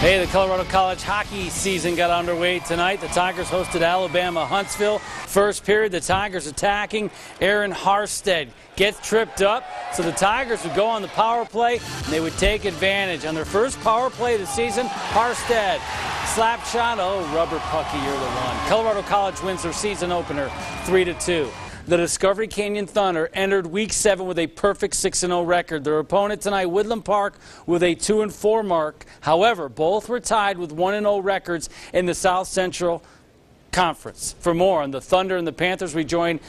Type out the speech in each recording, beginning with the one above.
Hey, the Colorado College hockey season got underway tonight. The Tigers hosted Alabama Huntsville. First period, the Tigers attacking. Aaron Harstead gets tripped up, so the Tigers would go on the power play, and they would take advantage. On their first power play of the season, Harstead, slap shot, oh, rubber pucky, you're the one. Colorado College wins their season opener 3-2. The Discovery Canyon Thunder entered Week 7 with a perfect 6-0 record. Their opponent tonight, Woodland Park, with a 2-4 mark. However, both were tied with 1-0 records in the South Central Conference. For more on the Thunder and the Panthers, we join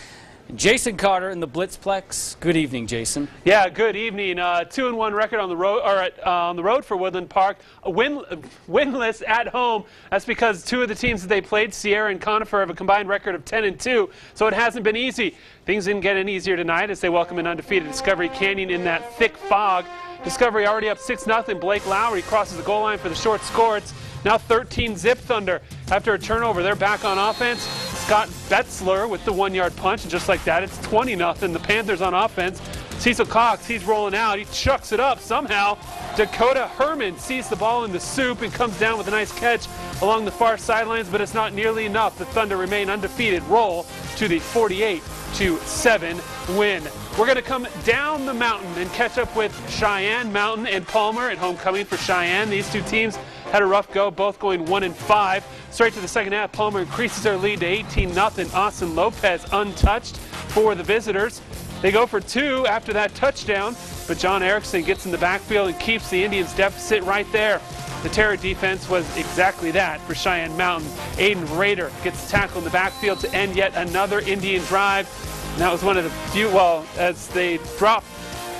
Jason Carter in the Blitzplex. Good evening, Jason. Yeah, good evening. 2-1 record on the road, on the road for Woodland Park. Winless at home. That's because two of the teams that they played, Sierra and Conifer, have a combined record of 10-2. So it hasn't been easy. Things didn't get any easier tonight as they welcome an undefeated Discovery Canyon in that thick fog. Discovery already up 6-0. Blake Lowry crosses the goal line for the short score. It's now 13-zip Thunder. After a turnover, they're back on offense. Scott Betzler with the 1-yard punch, and just like that, it's 20-0. The Panthers on offense. Cecil Cox, he's rolling out. He chucks it up somehow. Dakota Herman sees the ball in the soup and comes down with a nice catch along the far sidelines, but it's not nearly enough. The Thunder remain undefeated, roll to the 48-7 win. We're going to come down the mountain and catch up with Cheyenne Mountain and Palmer at homecoming for Cheyenne. These two teams had a rough go, both going 1-5. Straight to the second half, Palmer increases their lead to 18-0. Austin Lopez untouched for the visitors. They go for 2 after that touchdown, but John Erickson gets in the backfield and keeps the Indians' deficit right there. The terror defense was exactly that for Cheyenne Mountain. Aiden Rader gets tackled in the backfield to end yet another Indian drive. And that was one of the few, well, as they drop,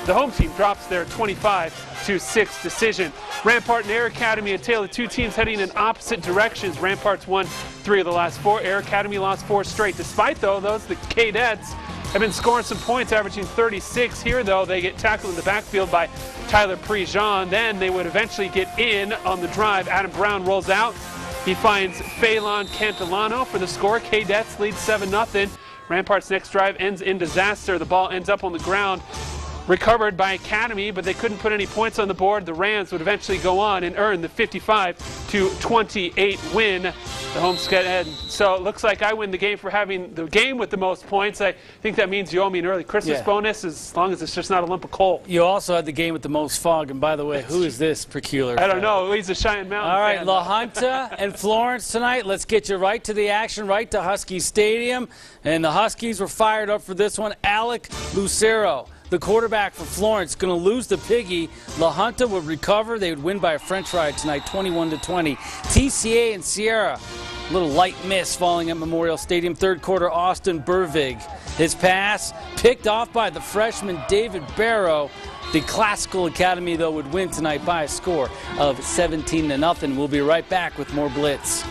the home team drops their 25-6 decision. Rampart and Air Academy, a tale of two teams heading in opposite directions. Rampart's won 3 of the last 4. Air Academy lost 4 straight. Despite, though, the Cadets have been scoring some points, averaging 36. Here, though, they get tackled in the backfield by Tyler Prejean. Then they would eventually get in on the drive. Adam Brown rolls out. He finds Phelan Cantilano for the score. Cadets lead 7-0. Rampart's next drive ends in disaster. The ball ends up on the ground. Recovered by Academy, but they couldn't put any points on the board. The Rams would eventually go on and earn the 55-28 win. The home schedule. So it looks like I win the game for having the game with the most points. I think that means you owe me an early Christmas bonus, as long as it's just not a lump of coal. You also had the game with the most fog, and by the way, who is this peculiar? I don't know. He's a Cheyenne Mountain All right, fan. La Junta and Florence tonight. Let's get you right to the action, right to Husky Stadium. And the Huskies were fired up for this one. Alec Lucero, the quarterback for Florence, going to lose the Piggy. La Junta would recover. They would win by a French fry tonight, 21-20. TCA and Sierra, a little light miss falling at Memorial Stadium. Third quarter, Austin Burvig. His pass picked off by the freshman David Barrow. The Classical Academy, though, would win tonight by a score of 17-0. We'll be right back with more Blitz.